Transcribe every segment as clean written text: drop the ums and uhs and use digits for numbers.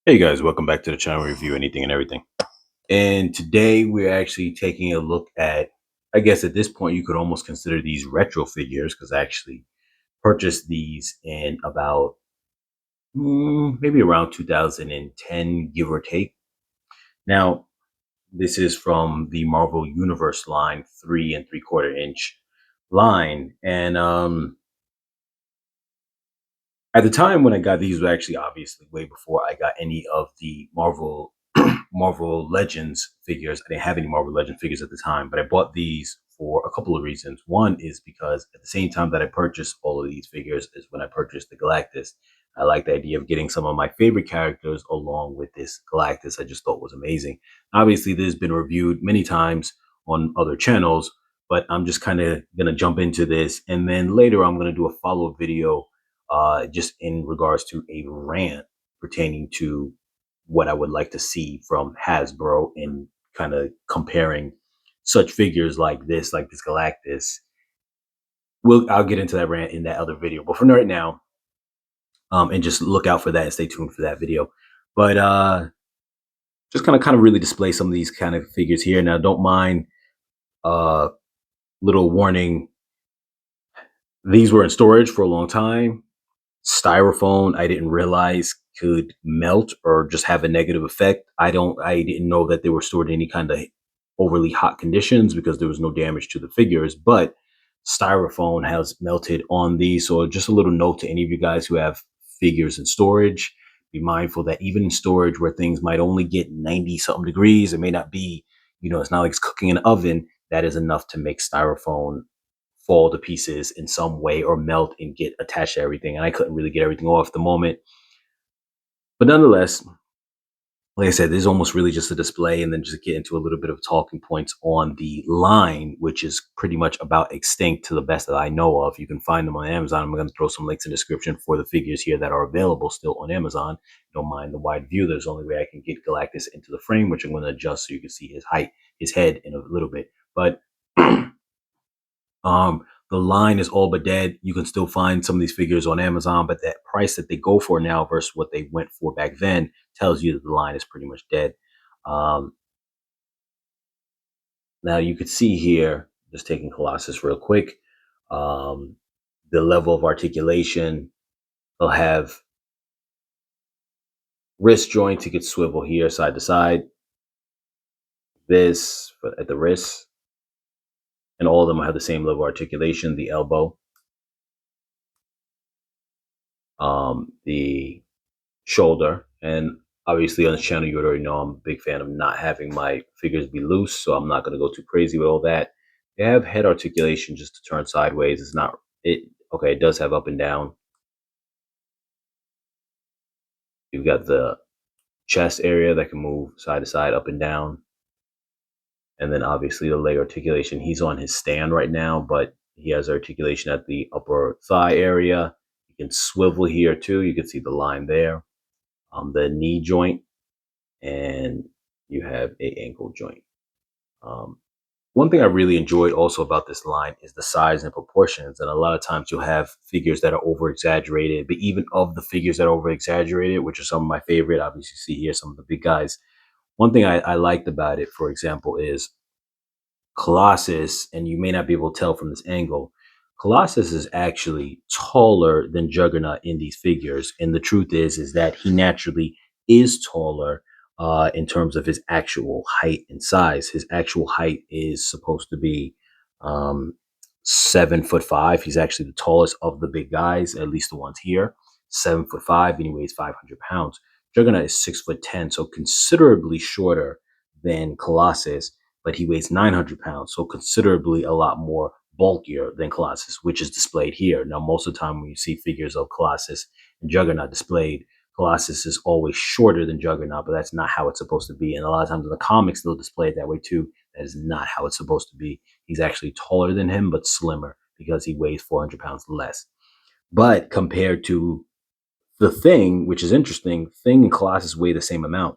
Hey guys, welcome back to the channel review anything and everything. And today we're actually taking a look at, I guess at this point you could almost consider these retro figures because I actually purchased these in about maybe around 2010, give or take. Now, this is from the Marvel Universe line, 3 and 3/4 inch line. And at the time when I got these was actually obviously way before I got any of the Marvel Legends figures. I didn't have any Marvel Legend figures at the time, but I bought these for a couple of reasons. One is because at the same time that I purchased all of these figures is when I purchased the Galactus. I like the idea of getting some of my favorite characters along with this Galactus. I just thought was amazing. Obviously, this has been reviewed many times on other channels, but I'm just kind of going to jump into this. And then later I'm going to do a follow-up video just in regards to a rant pertaining to what I would like to see from Hasbro in kind of comparing such figures like this Galactus. I'll get into that rant in that other video, but for right now, and just look out for that and stay tuned for that video. But just kind of really display some of these kind of figures here. Now, don't mind uh little warning. These were in storage for a long time. Styrofoam, I didn't realize could melt or just have a negative effect. I didn't know that they were stored in any kind of overly hot conditions because there was no damage to the figures, but styrofoam has melted on these. So just a little note to any of you guys who have figures in storage, be mindful that even in storage where things might only get 90 something degrees, it may not be, it's not like it's cooking in an oven, that is enough to make styrofoam fall to pieces in some way or melt and get attached to everything. And I couldn't really get everything off at the moment. But nonetheless, like I said, this is almost really just a display and then just get into a little bit of talking points on the line, which is pretty much about extinct to the best that I know of. You can find them on Amazon. I'm going to throw some links in the description for the figures here that are available still on Amazon. Don't mind the wide view. There's only way I can get Galactus into the frame, which I'm going to adjust so you can see his height, his head in a little bit. But the line is all but dead. You can still find some of these figures on Amazon, but that price that they go for now versus what they went for back then tells you that the line is pretty much dead. Um, Now you could see here, just taking Colossus real quick, um, the level of articulation. They'll have wrist joints. You could swivel here side to side. This at the wrist, and all of them have the same level of articulation. The elbow, the shoulder, and obviously on this channel you already know I'm a big fan of not having my figures be loose, so I'm not going to go too crazy with all that. They have head articulation just to turn sideways. It's not it Okay, it does have up and down. You've got the chest area that can move side to side, up and down, and then obviously the leg articulation. He's on his stand right now, but he has articulation at the upper thigh area. You can swivel here too. You can see the line there. The knee joint, and you have a ankle joint. Um, One thing I really enjoyed also about this line is the size and proportions. And a lot of times you'll have figures that are over exaggerated, but even of the figures that are over exaggerated, which are some of my favorite, obviously you see here some of the big guys. One thing I liked about it, for example, is Colossus, and you may not be able to tell from this angle, Colossus is actually taller than Juggernaut in these figures. And the truth is that he naturally is taller in terms of his actual height and size. His actual height is supposed to be 7'5". He's actually the tallest of the big guys, at least the ones here. 7'5", and he weighs 500 pounds. Juggernaut is 6'10", so considerably shorter than Colossus, but he weighs 900 pounds, so considerably a lot more bulkier than Colossus, which is displayed here. Now, most of the time when you see figures of Colossus and Juggernaut displayed, Colossus is always shorter than Juggernaut, but that's not how it's supposed to be. And a lot of times in the comics, they'll display it that way too. That is not how it's supposed to be. He's actually taller than him, but slimmer because he weighs 400 pounds less. But compared to the Thing, which is interesting, Thing and Colossus weigh the same amount.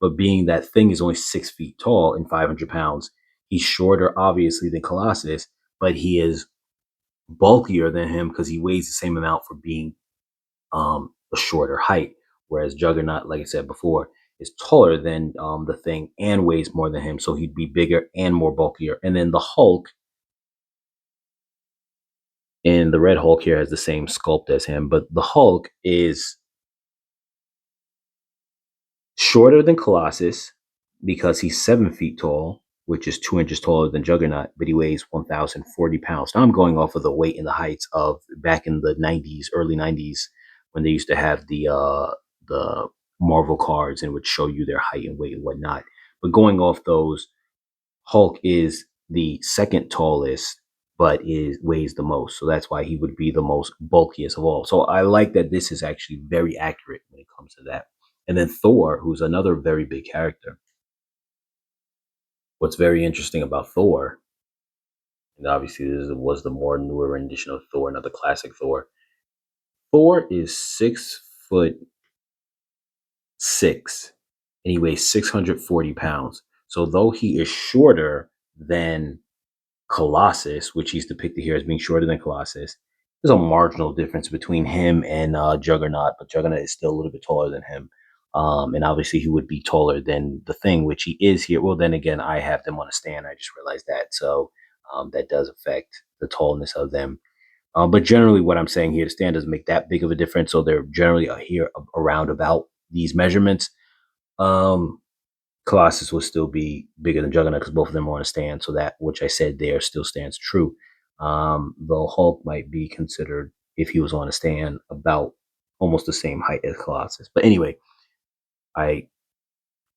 But being that Thing is only 6 feet tall and 500 pounds, he's shorter, obviously, than Colossus, but he is bulkier than him because he weighs the same amount for being a shorter height. whereas Juggernaut, like I said before, is taller than the Thing and weighs more than him, so he'd be bigger and more bulkier. And then the Hulk, and the Red Hulk here has the same sculpt as him, but the Hulk is shorter than Colossus because he's 7 feet tall, which is 2 inches taller than Juggernaut, but he weighs 1,040 pounds. Now I'm going off of the weight and the heights of back in the 90s, early 90s, when they used to have the Marvel cards and would show you their height and weight and whatnot. But going off those, Hulk is the second tallest, but is weighs the most. So that's why he would be the most bulkiest of all. So I like that this is actually very accurate when it comes to that. And then Thor, who's another very big character. What's very interesting about Thor, and obviously this was the more newer rendition of Thor, not the classic Thor. Thor is 6'6", and he weighs 640 pounds. So though he is shorter than Colossus, which he's depicted here as being shorter than Colossus, there's a marginal difference between him and Juggernaut, but Juggernaut is still a little bit taller than him. And obviously, he would be taller than the Thing, which he is here. Well, then again, I have them on a stand. I just realized that. So that does affect the tallness of them. But generally, what I'm saying here, the stand doesn't make that big of a difference. So they're generally here around about these measurements. Um, Colossus will still be bigger than Juggernaut because both of them are on a stand. So that which I said there still stands true. Though Hulk might be considered, if he was on a stand, about almost the same height as Colossus. But anyway, I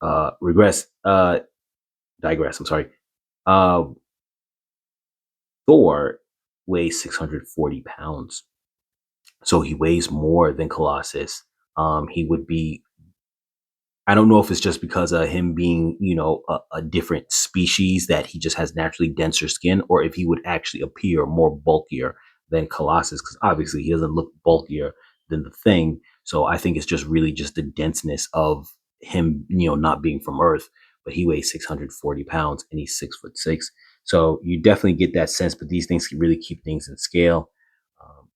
digress. I'm sorry. Uh, Thor weighs 640 pounds. So he weighs more than Colossus. He would be, I don't know if it's just because of him being, a different species that he just has naturally denser skin, or if he would actually appear more bulkier than Colossus, because obviously he doesn't look bulkier than the Thing. So I think it's just really just the denseness of him, not being from Earth. But he weighs 640 pounds and he's 6'6". So you definitely get that sense. But these things can really keep things in scale. Um,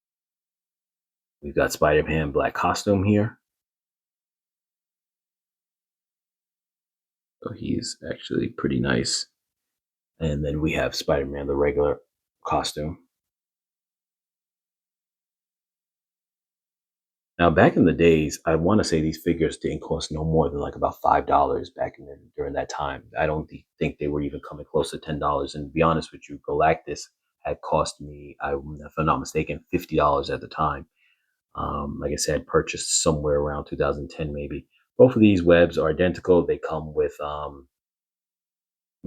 we've got Spider-Man black costume here. So he's actually pretty nice. And then we have Spider-Man, the regular costume. Now, back in the days, I want to say these figures didn't cost no more than like about $5 back during that time. I don't think they were even coming close to $10. And to be honest with you, Galactus had cost me, if I'm not mistaken, $50 at the time. Like I said, purchased somewhere around 2010 maybe. Both of these webs are identical. They come with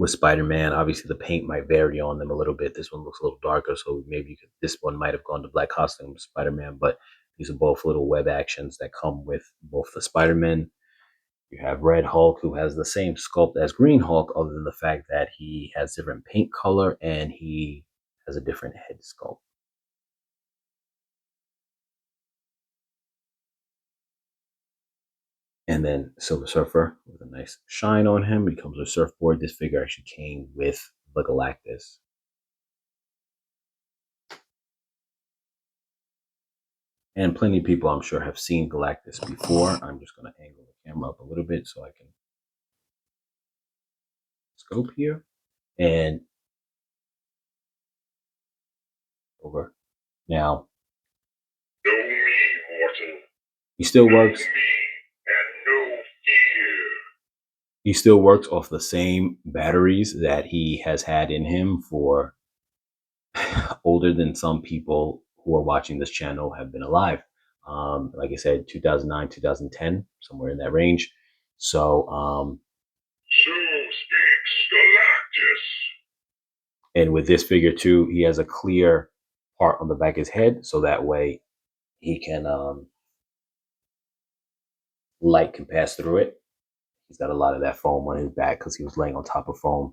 Spider-Man. Obviously, the paint might vary on them a little bit. This one looks a little darker, so maybe this one might have gone to black costume Spider-Man, but these are both little web actions that come with both the Spider-Man. You have Red Hulk, who has the same sculpt as Green Hulk, other than the fact that he has different paint color and he has a different head sculpt. And then Silver Surfer with a nice shine on him becomes a surfboard. This figure actually came with the Galactus. And plenty of people, I'm sure, have seen Galactus before. I'm just going to angle the camera up a little bit so I can scope here. And over. Now, he still works. He still works off the same batteries that he has had in him for older than some people who are watching this channel have been alive. Like I said, 2009, 2010, somewhere in that range. So, and with this figure too, he has a clear part on the back of his head, so that way he can light can pass through it. He's got a lot of that foam on his back because he was laying on top of foam,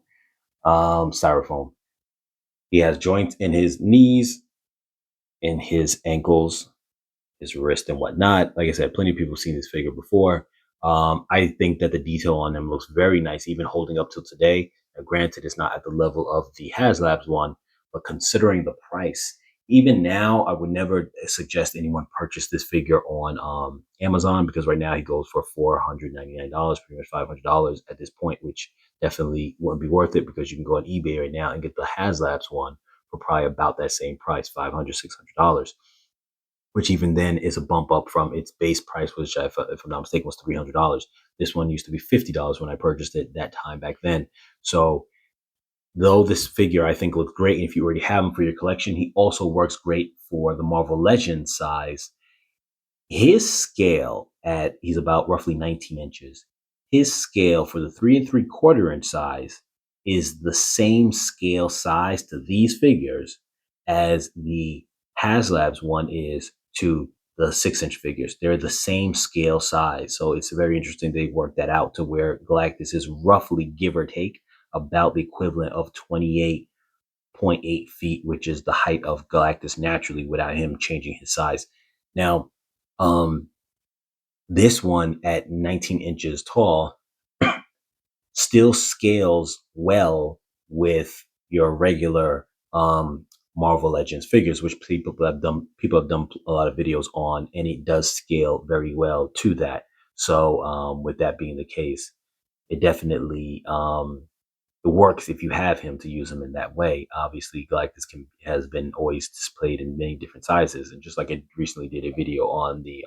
styrofoam. He has joints in his knees, in his ankles, his wrist, and whatnot. Like I said, plenty of people have seen this figure before. I think that the detail on him looks very nice, even holding up till today. Now, granted, it's not at the level of the HasLabs one, but considering the price Even now, I would never suggest anyone purchase this figure on Amazon, because right now he goes for $499, pretty much $500 at this point, which definitely wouldn't be worth it, because you can go on eBay right now and get the HasLabs one for probably about that same price, $500, $600, which even then is a bump up from its base price, which, if I'm not mistaken, was $300. This one used to be $50 when I purchased it that time back then. So though this figure I think looks great, and if you already have him for your collection, he also works great for the Marvel Legends size. His scale, at he's about roughly 19 inches. His scale for the 3 3/4 inch size is the same scale size to these figures as the HasLabs one is to the 6 inch figures. They're the same scale size. So it's very interesting they worked that out to where Galactus is roughly, give or take, about the equivalent of 28.8 feet, which is the height of Galactus naturally without him changing his size. Now, um, this one at 19 inches tall still scales well with your regular Marvel Legends figures, which people have done a lot of videos on, and it does scale very well to that. So with that being the case, it definitely it works if you have him, to use him in that way. Obviously, Galactus has been always displayed in many different sizes, and just like I recently did a video on the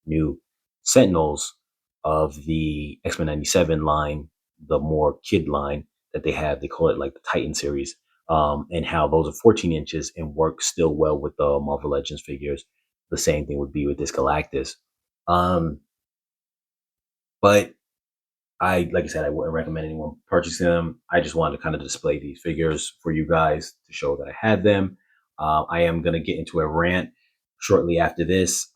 new Sentinels of the X-Men '97 line, the more kid line that they have. They call it like the Titan series, and how those are 14 inches and work still well with the Marvel Legends figures. The same thing would be with this Galactus. Um, but like I said, I wouldn't recommend anyone purchasing them. I just wanted to kind of display these figures for you guys to show that I had them. I am going to get into a rant shortly after this,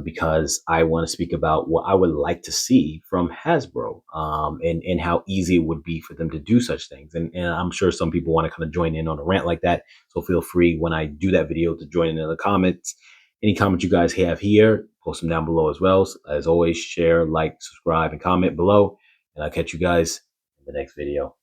because I want to speak about what I would like to see from Hasbro, and how easy it would be for them to do such things. And I'm sure some people want to kind of join in on a rant like that. So feel free, when I do that video, to join in the comments. Any comments you guys have here, post them down below as well. So, as always, share, like, subscribe, and comment below. And I'll catch you guys in the next video.